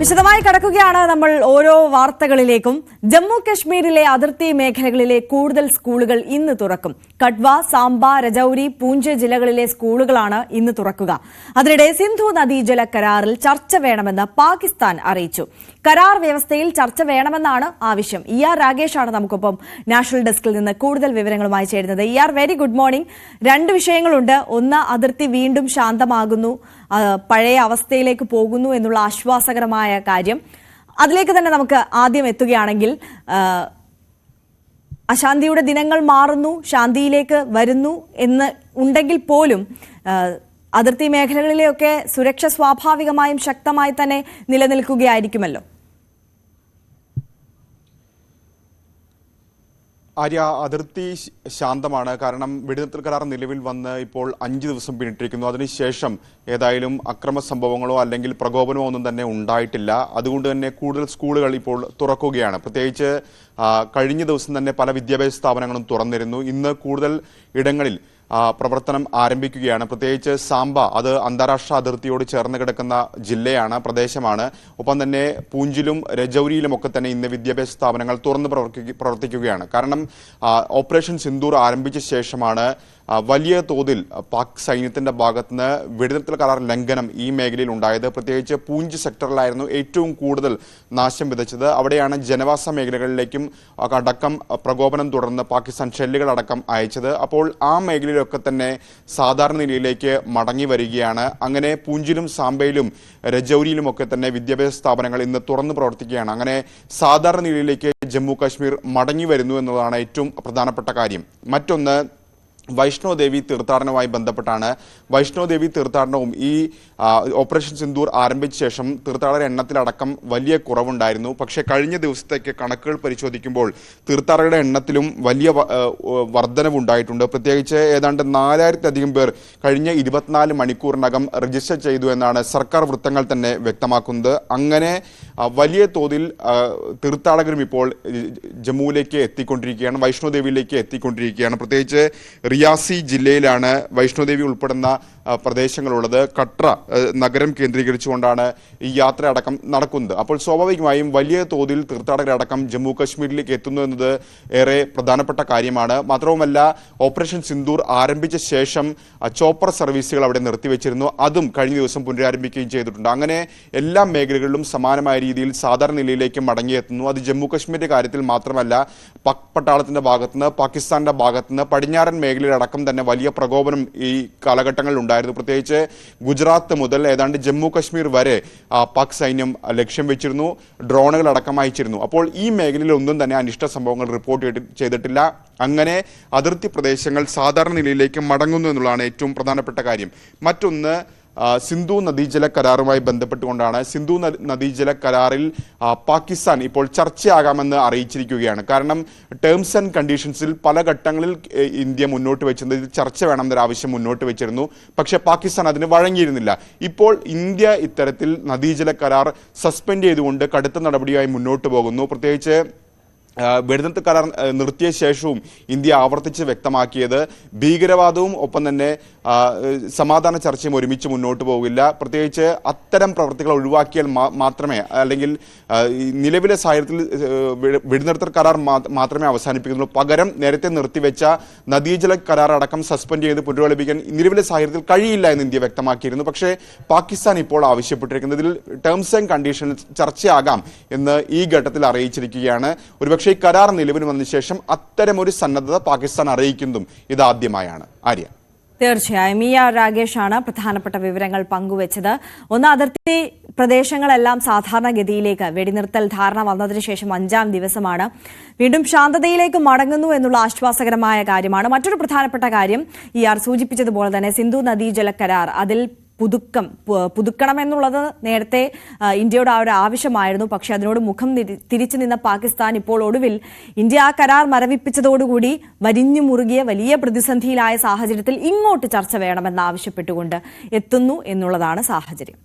വിശദമായി കടക്കുകയാണ് നമ്മൾ ഓരോ വാർത്തകളിലേക്കും. ജമ്മു കശ്മീരിലെ അതിർത്തി മേഖലകളിലെ കൂടുതൽ സ്കൂളുകൾ ഇന്ന് തുറക്കും. കട്വ, സാംബ, രജൌരി, പൂഞ്ച് ജില്ലകളിലെ സ്കൂളുകളാണ് ഇന്ന് തുറക്കുക. അതിനിടെ സിന്ധു നദീജല കരാറിൽ ചർച്ച വേണമെന്ന് പാകിസ്ഥാൻ അറിയിച്ചു. കരാർ വ്യവസ്ഥയിൽ ചർച്ച വേണമെന്നാണ് ആവശ്യം. ER രാഗേഷാണ് നമുക്കൊപ്പം നാഷണൽ ഡെസ്കിൽ നിന്ന് കൂടുതൽ വിവരങ്ങളുമായി ചേരുന്നത്. ER, very good morning. രണ്ട് വിഷയങ്ങളുണ്ട്. ഒന്ന്, അതിർത്തി വീണ്ടും ശാന്തമാകുന്നു, പഴയ അവസ്ഥയിലേക്ക് പോകുന്നു എന്നുള്ള ആശ്വാസകരമായ കാര്യം. അതിലേക്ക് തന്നെ നമുക്ക് ആദ്യം എത്തുകയാണെങ്കിൽ, അശാന്തിയുടെ ദിനങ്ങൾ മാറുന്നു, ശാന്തിയിലേക്ക് വരുന്നു എന്ന് ഉണ്ടെങ്കിൽ പോലും അതിർത്തി മേഖലകളിലെയൊക്കെ സുരക്ഷ സ്വാഭാവികമായും ശക്തമായി തന്നെ നിലനിൽക്കുകയായിരിക്കുമല്ലോ. ആര്യ, അതിർത്തി ശാന്തമാണ്. കാരണം വെടിനിർത്തൽ കരാർ നിലവിൽ വന്ന് ഇപ്പോൾ 5 ദിവസം പിന്നിട്ടിരിക്കുന്നു. അതിനുശേഷം ഏതായാലും അക്രമ സംഭവങ്ങളോ അല്ലെങ്കിൽ പ്രകോപനമോ ഒന്നും തന്നെ ഉണ്ടായിട്ടില്ല. അതുകൊണ്ട് തന്നെ കൂടുതൽ സ്കൂളുകൾ ഇപ്പോൾ തുറക്കുകയാണ്. പ്രത്യേകിച്ച് കഴിഞ്ഞ ദിവസം തന്നെ പല വിദ്യാഭ്യാസ സ്ഥാപനങ്ങളും തുറന്നിരുന്നു. ഇന്ന് കൂടുതൽ ഇടങ്ങളിൽ പ്രവർത്തനം ആരംഭിക്കുകയാണ്. പ്രത്യേകിച്ച് സാംബ, അത് അന്താരാഷ്ട്ര അതിർത്തിയോട് ചേർന്ന് കിടക്കുന്ന ജില്ലയാണ്, പ്രദേശമാണ്. ഒപ്പം തന്നെ പൂഞ്ചിലും രജൌരിയിലും ഒക്കെ തന്നെ ഇന്ന് വിദ്യാഭ്യാസ സ്ഥാപനങ്ങൾ തുറന്ന് പ്രവർത്തിക്കുകയാണ്. കാരണം ഓപ്പറേഷൻ സിന്ദൂർ ആരംഭിച്ച ശേഷമാണ് വലിയ തോതിൽ പാക് സൈന്യത്തിന്റെ ഭാഗത്തുനിന്ന് വെടിനിർത്തൽ കരാർ ലംഘനം ഈ മേഖലയിൽ ഉണ്ടായത്. പ്രത്യേകിച്ച് പൂഞ്ച് സെക്ടറിലായിരുന്നു ഏറ്റവും കൂടുതൽ നാശം വിതച്ചത്. അവിടെയാണ് ജനവാസ മേഖലകളിലേക്കും അടക്കം പ്രകോപനം തുടർന്ന് പാകിസ്ഥാൻ ഷെല്ലുകളടക്കം അയച്ചത്. അപ്പോൾ ആ മേഖലയിലൊക്കെ തന്നെ സാധാരണ നിലയിലേക്ക് മടങ്ങി വരികയാണ്. അങ്ങനെ പൂഞ്ചിലും സാംബയിലും രജൌരിയിലും ഒക്കെ തന്നെ വിദ്യാഭ്യാസ സ്ഥാപനങ്ങൾ ഇന്ന് തുറന്നു പ്രവർത്തിക്കുകയാണ്. അങ്ങനെ സാധാരണ നിലയിലേക്ക് ജമ്മു കാശ്മീർ മടങ്ങി വരുന്നു എന്നതാണ് ഏറ്റവും പ്രധാനപ്പെട്ട കാര്യം. മറ്റൊന്ന്, വൈഷ്ണോ ദേവി തീർത്ഥാടനവുമായി ബന്ധപ്പെട്ടാണ്. വൈഷ്ണോ ദേവി തീർത്ഥാടനവും ഈ ഓപ്പറേഷൻ സിന്ദൂർ ആരംഭിച്ച ശേഷം തീർത്ഥാടകരുടെ എണ്ണത്തിലടക്കം വലിയ കുറവുണ്ടായിരുന്നു. പക്ഷേ കഴിഞ്ഞ ദിവസത്തേക്ക് കണക്കുകൾ പരിശോധിക്കുമ്പോൾ തീർത്ഥാടകരുടെ എണ്ണത്തിലും വലിയ വർധനവുണ്ടായിട്ടുണ്ട്. പ്രത്യേകിച്ച് ഏതാണ്ട് 4000-ലധികം പേർ കഴിഞ്ഞ 24 മണിക്കൂറിനകം രജിസ്റ്റർ ചെയ്തു എന്നാണ് സർക്കാർ വൃത്തങ്ങൾ തന്നെ വ്യക്തമാക്കുന്നത്. അങ്ങനെ വലിയ തോതിൽ തീർത്ഥാടകരും ഇപ്പോൾ ജമ്മുവിലേക്ക് എത്തിക്കൊണ്ടിരിക്കുകയാണ്, വൈഷ്ണോ ദേവിയിലേക്ക് എത്തിക്കൊണ്ടിരിക്കുകയാണ്. പ്രത്യേകിച്ച് റിയാസി ജില്ലയിലാണ് വൈഷ്ണോദേവി ഉൾപ്പെടുന്ന പ്രദേശങ്ങളുള്ളത്. കട്ര നഗരം കേന്ദ്രീകരിച്ചുകൊണ്ടാണ് ഈ യാത്ര അടക്കം നടക്കുന്നത്. അപ്പോൾ സ്വാഭാവികമായും വലിയ തോതിൽ തീർത്ഥാടകരടക്കം ജമ്മു കാശ്മീരിലേക്ക് എത്തുന്നു എന്നത് ഏറെ പ്രധാനപ്പെട്ട കാര്യമാണ്. മാത്രവുമല്ല, ഓപ്പറേഷൻ സിന്ദൂർ ആരംഭിച്ച ശേഷം ചോപ്പർ സർവീസുകൾ അവിടെ നിർത്തിവെച്ചിരുന്നു. അതും കഴിഞ്ഞ ദിവസം പുനരാരംഭിക്കുകയും ചെയ്തിട്ടുണ്ട്. അങ്ങനെ എല്ലാ മേഖലകളിലും സമാനമായ രീതിയിൽ സാധാരണ നിലയിലേക്ക് മടങ്ങിയെത്തുന്നു. അത് ജമ്മു കാശ്മീരിന്റെ കാര്യത്തിൽ മാത്രമല്ല, പാക് പട്ടാളത്തിന്റെ ഭാഗത്തുനിന്ന്, പാകിസ്ഥാന്റെ ഭാഗത്തുനിന്ന് പടിഞ്ഞാറൻ മേഖലയിലടക്കം തന്നെ വലിയ പ്രകോപനം ഈ കാലഘട്ടങ്ങളിൽ ഉണ്ടായിരുന്നു. പ്രത്യേകിച്ച് ഗുജറാത്ത് മുതൽ ഏതാണ്ട് ജമ്മു കാശ്മീർ വരെ പാക് സൈന്യം ലക്ഷ്യം വെച്ചിരുന്നു, ഡ്രോണുകൾ അടക്കം അയച്ചിരുന്നു. അപ്പോൾ ഈ മേഖലയിൽ ഒന്നും തന്നെ അനിഷ്ട സംഭവങ്ങൾ റിപ്പോർട്ട് ചെയ്തിട്ടില്ല. അങ്ങനെ അതിർത്തി പ്രദേശങ്ങൾ സാധാരണ നിലയിലേക്ക് മടങ്ങുന്നു എന്നുള്ളതാണ് ഏറ്റവും പ്രധാനപ്പെട്ട കാര്യം. മറ്റൊന്ന്, സിന്ധു നദീജല കരാറുമായി ബന്ധപ്പെട്ടുകൊണ്ടാണ്. സിന്ധു നദീജല കരാറിൽ പാകിസ്ഥാൻ ഇപ്പോൾ ചർച്ചയാകാമെന്ന് അറിയിച്ചിരിക്കുകയാണ്. കാരണം ടേംസ് ആൻഡ് കണ്ടീഷൻസിൽ പല ഘട്ടങ്ങളിൽ ഇന്ത്യ മുന്നോട്ട് വെച്ചത് ഇത് ചർച്ച വേണമെന്നൊരു ആവശ്യം മുന്നോട്ട് വെച്ചിരുന്നു. പക്ഷേ പാകിസ്ഥാൻ അതിന് വഴങ്ങിയിരുന്നില്ല. ഇപ്പോൾ ഇന്ത്യ ഇത്തരത്തിൽ നദീജല കരാർ സസ്പെൻഡ് ചെയ്തുകൊണ്ട് കടുത്ത നടപടിയായി മുന്നോട്ട് പോകുന്നു. പ്രത്യേകിച്ച് വെടിനിർത്തൽ കരാർ നിർത്തിയ ശേഷവും ഇന്ത്യ ആവർത്തിച്ച് വ്യക്തമാക്കിയത് ഭീകരവാദവും ഒപ്പം തന്നെ സമാധാന ചർച്ചയും ഒരുമിച്ച് മുന്നോട്ട് പോകില്ല. പ്രത്യേകിച്ച് അത്തരം പ്രവൃത്തികൾ ഒഴിവാക്കിയാൽ മാത്രമേ, അല്ലെങ്കിൽ നിലവിലെ സാഹചര്യത്തിൽ വെടിനിർത്തൽ കരാർ മാത്രമേ അവസാനിപ്പിക്കുന്നുള്ളൂ. പകരം നേരത്തെ നിർത്തിവെച്ച നദീജല കരാർ അടക്കം സസ്പെൻഡ് ചെയ്ത് പുനരാരംഭിക്കാൻ നിലവിലെ സാഹചര്യത്തിൽ കഴിയില്ല എന്ന് ഇന്ത്യ വ്യക്തമാക്കിയിരുന്നു. പക്ഷേ പാകിസ്ഥാൻ ഇപ്പോൾ ആവശ്യപ്പെട്ടിരിക്കുന്നതിൽ ടേംസ് ആൻഡ് കണ്ടീഷനിൽ ചർച്ചയാകാം എന്ന് ഈ ഘട്ടത്തിൽ അറിയിച്ചിരിക്കുകയാണ്. ഒരുപക്ഷെ ഈ കരാർ നിലവിൽ വന്ന ശേഷം അത്തരമൊരു സന്നദ്ധത പാകിസ്ഥാൻ അറിയിക്കുന്നതും ഇതാദ്യമായാണ്. ആര്യ, തീർച്ചയായും ER രാഗേഷാണ് പ്രധാനപ്പെട്ട വിവരങ്ങൾ പങ്കുവച്ചത്. ഒന്ന്, അതിർത്തി പ്രദേശങ്ങളെല്ലാം സാധാരണഗതിയിലേക്ക് വെടിനിർത്തൽ ധാരണ വന്നതിന് ശേഷം 5ാം ദിവസമാണ്. വീണ്ടും ശാന്തതയിലേക്ക് മടങ്ങുന്നു എന്നുള്ള ആശ്വാസകരമായ കാര്യമാണ്. മറ്റൊരു പ്രധാനപ്പെട്ട കാര്യം ER സൂചിപ്പിച്ചതുപോലെ തന്നെ സിന്ധു നദീജല കരാർ, അതിൽ പുതുക്കണമെന്നുള്ളത് നേരത്തെ ഇന്ത്യയുടെ ഒരു ആവശ്യമായിരുന്നു. പക്ഷേ അതിനോട് മുഖം തിരിച്ചു നിന്ന പാകിസ്ഥാൻ ഇപ്പോൾ ഒടുവിൽ ഇന്ത്യ ആ കരാർ മരവിപ്പിച്ചതോടുകൂടി വരിഞ്ഞു മുറുകിയ വലിയ പ്രതിസന്ധിയിലായ സാഹചര്യത്തിൽ ഇങ്ങോട്ട് ചർച്ച വേണമെന്ന് ആവശ്യപ്പെട്ടുകൊണ്ട് എത്തുന്നു എന്നുള്ളതാണ് സാഹചര്യം.